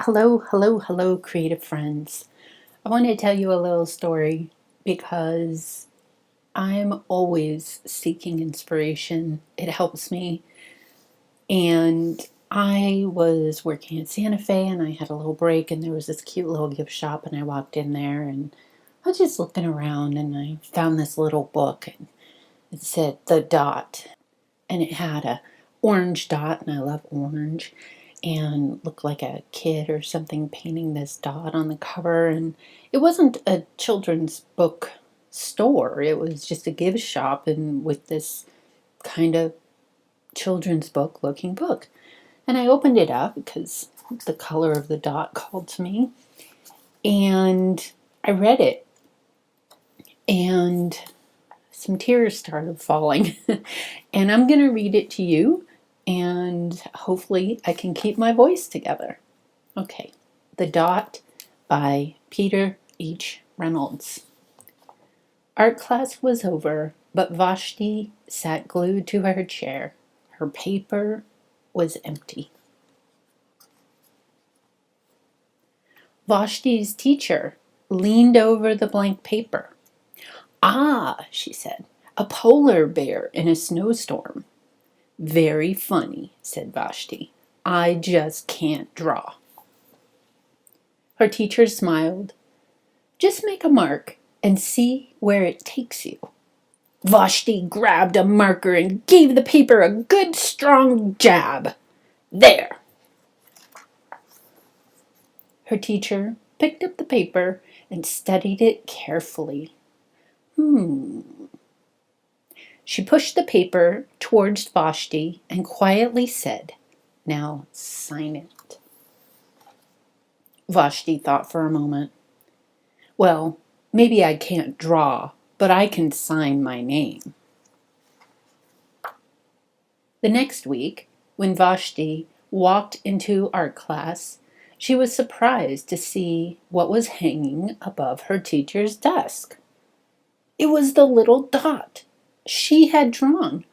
Hello, creative friends. I want to tell you a little story because I'm always seeking inspiration. It helps me. And I was working at Santa Fe and I had a little break, and there was this cute little gift shop, and I walked in there and I was just looking around and I found this little book, and it said The Dot, and it had a orange dot, and I love orange, and looked like a kid or something painting this dot on the cover. And it wasn't a children's book store, it was just a gift shop, and with this kind of children's book looking book. And I opened it up because the color of the dot called to me, and I read it, and some tears started falling. And I'm going to read it to you, and hopefully I can keep my voice together. Okay, The Dot by Peter H. Reynolds. Art class was over, but Vashti sat glued to her chair. Her paper was empty. Vashti's teacher leaned over the blank paper. "Ah," she said, "a polar bear in a snowstorm." "Very funny," said Vashti. "I just can't draw." Her teacher smiled. "Just make a mark and see where it takes you." Vashti grabbed a marker and gave the paper a good strong jab. "There." Her teacher picked up the paper and studied it carefully. She pushed the paper towards Vashti and quietly said, "Now sign it." Vashti thought for a moment. "Well, maybe I can't draw, but I can sign my name." The next week, when Vashti walked into art class, she was surprised to see what was hanging above her teacher's desk. It was the little dot she had drawn,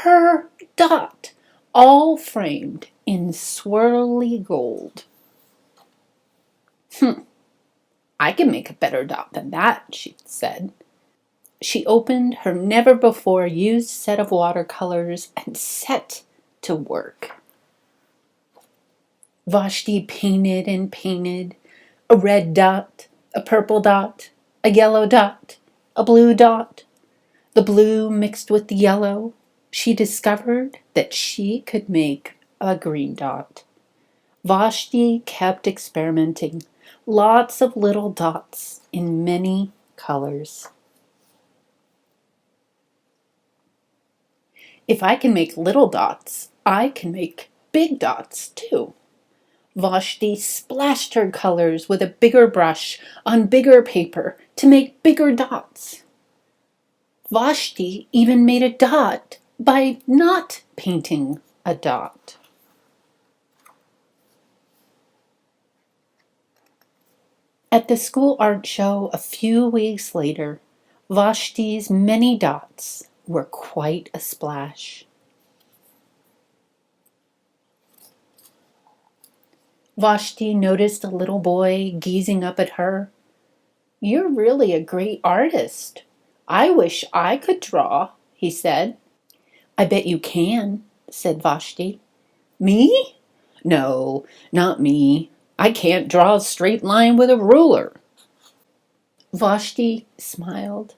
her dot, all framed in swirly gold. "I can make a better dot than that," she said. She opened her never-before-used set of watercolors and set to work. Vashti painted and painted, a red dot, a purple dot, a yellow dot, a blue dot. The blue mixed with the yellow. She discovered that she could make a green dot. Vashti kept experimenting, lots of little dots in many colors. "If I can make little dots, I can make big dots too." Vashti splashed her colors with a bigger brush on bigger paper to make bigger dots. Vashti even made a dot by not painting a dot. At the school art show a few weeks later, Vashti's many dots were quite a splash. Vashti noticed a little boy gazing up at her. "You're really a great artist. I wish I could draw," he said. "I bet you can," said Vashti. "Me? No, not me. I can't draw a straight line with a ruler." Vashti smiled.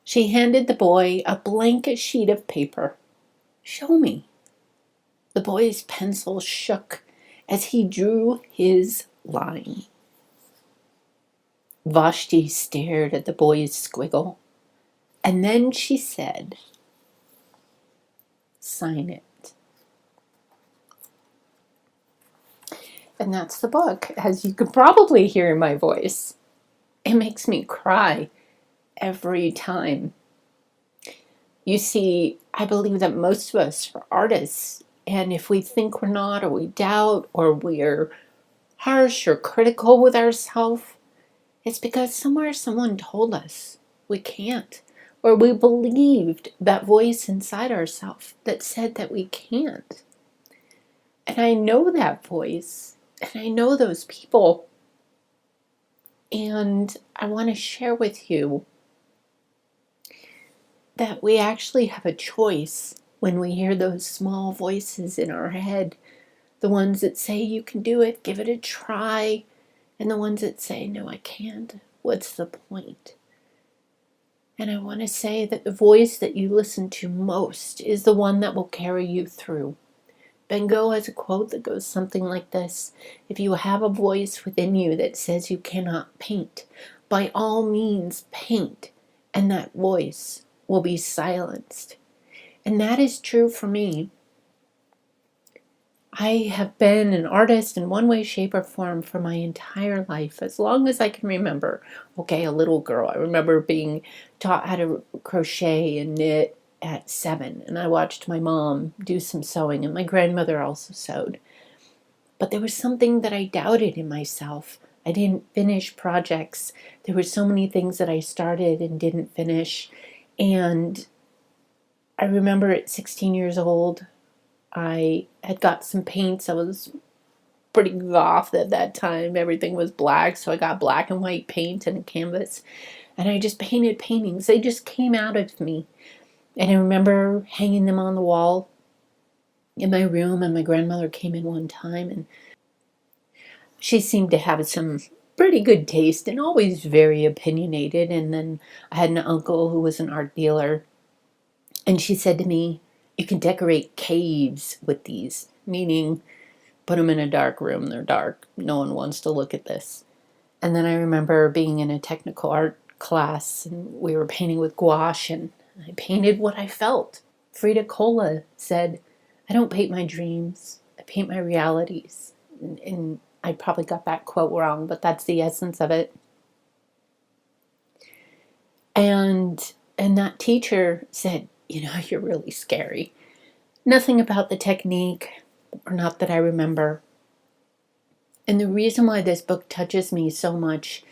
She handed the boy a blank sheet of paper. "Show me." The boy's pencil shook as he drew his line. Vashti stared at the boy's squiggle, and then she said, "Sign it." And that's the book, as you could probably hear in my voice. It makes me cry every time. You see, I believe that most of us are artists, and if we think we're not, or we doubt, or we're harsh or critical with ourselves, it's because somewhere someone told us we can't, or we believed that voice inside ourselves that said that we can't. And I know that voice, And I know those people. And I want to share with you that we actually have a choice when we hear those small voices in our head, the ones that say you can do it, give it a try, and the ones that say, no, I can't. What's the point? And I want to say that the voice that you listen to most is the one that will carry you through. Van Gogh has a quote that goes something like this: if you have a voice within you that says you cannot paint, by all means paint, and that voice will be silenced. And that is true for me. I have been an artist in one way, shape, or form for my entire life, as long as I can remember. Okay, a little girl. I remember being taught how to crochet and knit at 7, and I watched my mom do some sewing, and my grandmother also sewed. But there was something that I doubted in myself. I didn't finish projects. There were so many things that I started and didn't finish. And I remember at 16 years old, I had got some paints. I was pretty goth at that time. Everything was black, so I got black and white paint and a canvas. And I just painted paintings. They just came out of me. And I remember hanging them on the wall in my room, and my grandmother came in one time, and she seemed to have some pretty good taste and always very opinionated. And then I had an uncle who was an art dealer, and she said to me, you can decorate caves with these, meaning put them in a dark room. They're dark. No one wants to look at this. And then I remember being in a technical art class, and we were painting with gouache, and I painted what I felt. Frida Kahlo said, I don't paint my dreams, I paint my realities. And I probably got that quote wrong, but that's the essence of it. And that teacher said, you're really scary. Nothing about the technique, or not that I remember. And the reason why this book touches me so much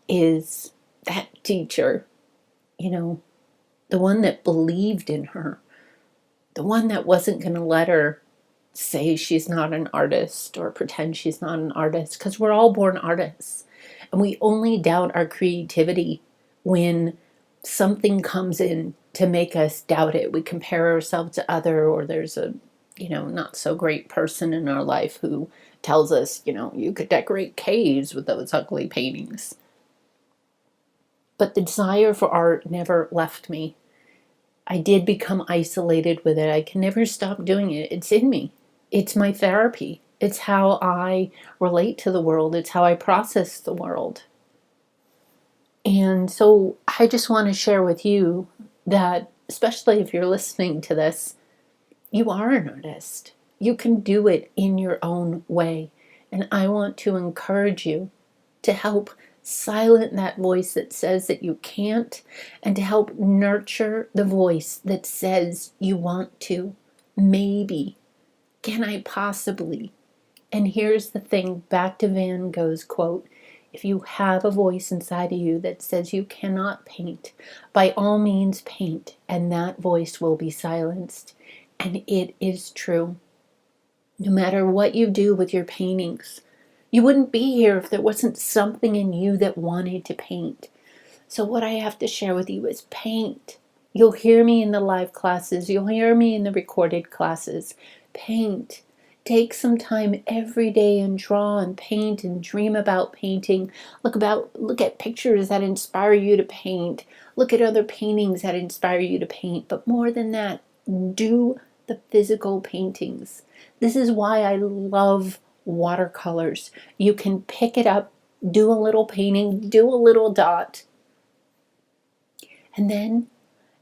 is that teacher, the one that believed in her, the one that wasn't going to let her say she's not an artist or pretend she's not an artist, because we're all born artists. And we only doubt our creativity when something comes in to make us doubt it. We compare ourselves to other, or there's a, not so great person in our life who tells us, you could decorate caves with those ugly paintings. But the desire for art never left me. I did become isolated with it. I can never stop doing it. It's in me. It's my therapy. It's how I relate to the world. It's how I process the world. And so I just want to share with you that, especially if you're listening to this, you are an artist. You can do it in your own way. And I want to encourage you to help silence that voice that says that you can't, and to help nurture the voice that says you want to. Maybe. Can I possibly? And here's the thing, back to Van Gogh's quote: if you have a voice inside of you that says you cannot paint, by all means paint, and that voice will be silenced. And it is true. No matter what you do with your paintings, you wouldn't be here if there wasn't something in you that wanted to paint. So what I have to share with you is paint. You'll hear me in the live classes. You'll hear me in the recorded classes. Paint. Take some time every day and draw and paint and dream about painting. Look at pictures that inspire you to paint. Look at other paintings that inspire you to paint. But more than that, do the physical paintings. This is why I love watercolors. You can pick it up, do a little painting, do a little dot, and then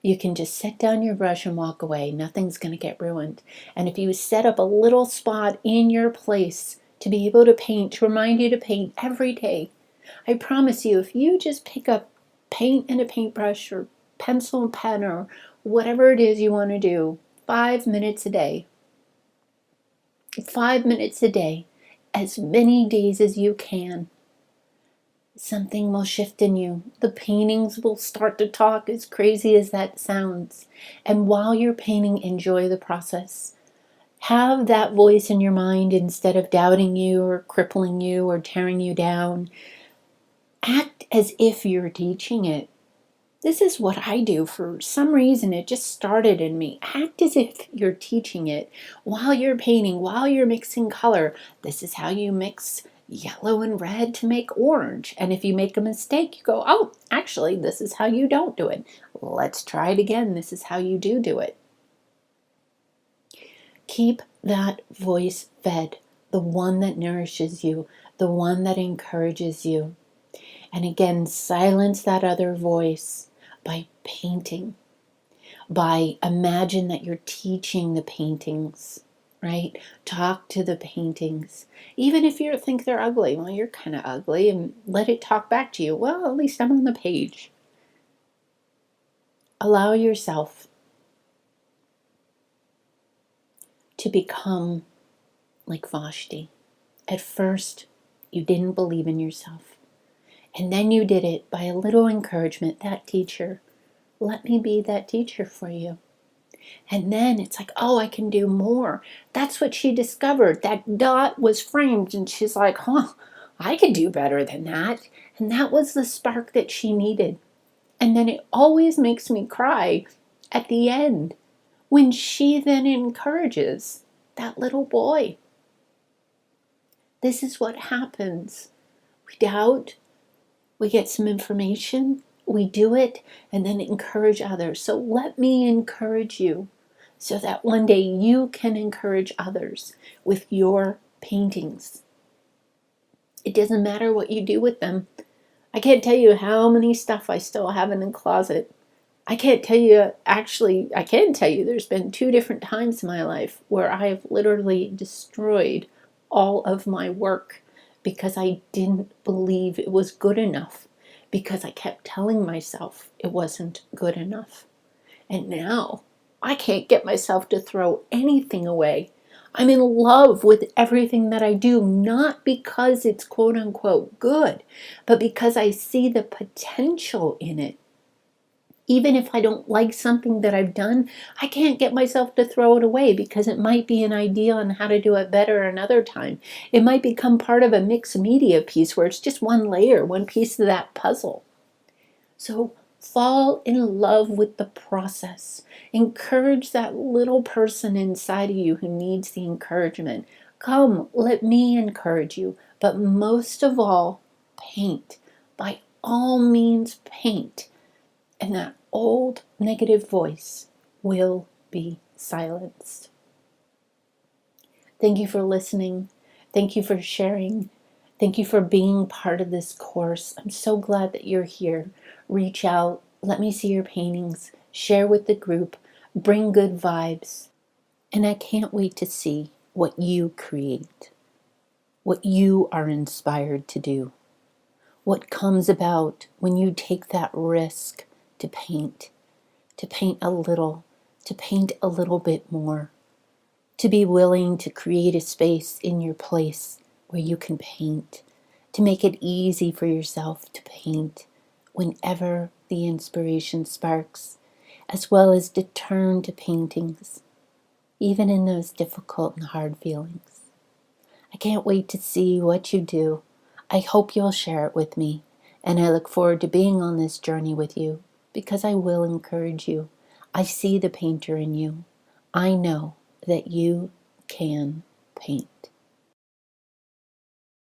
you can just set down your brush and walk away. Nothing's going to get ruined. And if you set up a little spot in your place to be able to paint, to remind you to paint every day, I promise you, if you just pick up paint and a paintbrush or pencil and pen or whatever it is you want to do, 5 minutes a day, 5 minutes a day, as many days as you can, something will shift in you. The paintings will start to talk, as crazy as that sounds. And while you're painting, enjoy the process. Have that voice in your mind instead of doubting you or crippling you or tearing you down. Act as if you're teaching it. This is what I do. For some reason, it just started in me. Act as if you're teaching it while you're painting, while you're mixing color. This is how you mix yellow and red to make orange. And if you make a mistake, you go, oh, actually, this is how you don't do it. Let's try it again. This is how you do it. Keep that voice fed, the one that nourishes you, the one that encourages you. And again, silence that other voice by painting, by imagine that you're teaching the paintings, right? Talk to the paintings. Even if you think they're ugly, well, you're kind of ugly, and let it talk back to you. Well, at least I'm on the page. Allow yourself to become like Vashti. At first, you didn't believe in yourself. And then you did it by a little encouragement. That teacher, let me be that teacher for you. And then it's like, oh, I can do more. That's what she discovered. That dot was framed, and she's like, huh, I could do better than that. And that was the spark that she needed. And then it always makes me cry at the end when she then encourages that little boy. This is what happens. We doubt, we get some information, we do it, and then encourage others. So let me encourage you so that one day you can encourage others with your paintings. It doesn't matter what you do with them. I can't tell you how many stuff I still have in the closet. I can't tell you, actually, I can tell you there's been 2 different times in my life where I have literally destroyed all of my work because I didn't believe it was good enough, because I kept telling myself it wasn't good enough. And now I can't get myself to throw anything away. I'm in love with everything that I do, not because it's quote unquote good, but because I see the potential in it. Even if I don't like something that I've done, I can't get myself to throw it away because it might be an idea on how to do it better another time. It might become part of a mixed media piece where it's just one layer, one piece of that puzzle. So fall in love with the process. Encourage that little person inside of you who needs the encouragement. Come, let me encourage you. But most of all, paint. By all means, paint. And that old negative voice will be silenced. Thank you for listening. Thank you for sharing. Thank you for being part of this course. I'm so glad that you're here. Reach out. Let me see your paintings. Share with the group. Bring good vibes. And I can't wait to see what you create, what you are inspired to do, what comes about when you take that risk to paint a little, to paint a little bit more, to be willing to create a space in your place where you can paint, to make it easy for yourself to paint whenever the inspiration sparks, as well as to turn to paintings, even in those difficult and hard feelings. I can't wait to see what you do. I hope you'll share it with me, and I look forward to being on this journey with you, because I will encourage you. I see the painter in you. I know that you can paint.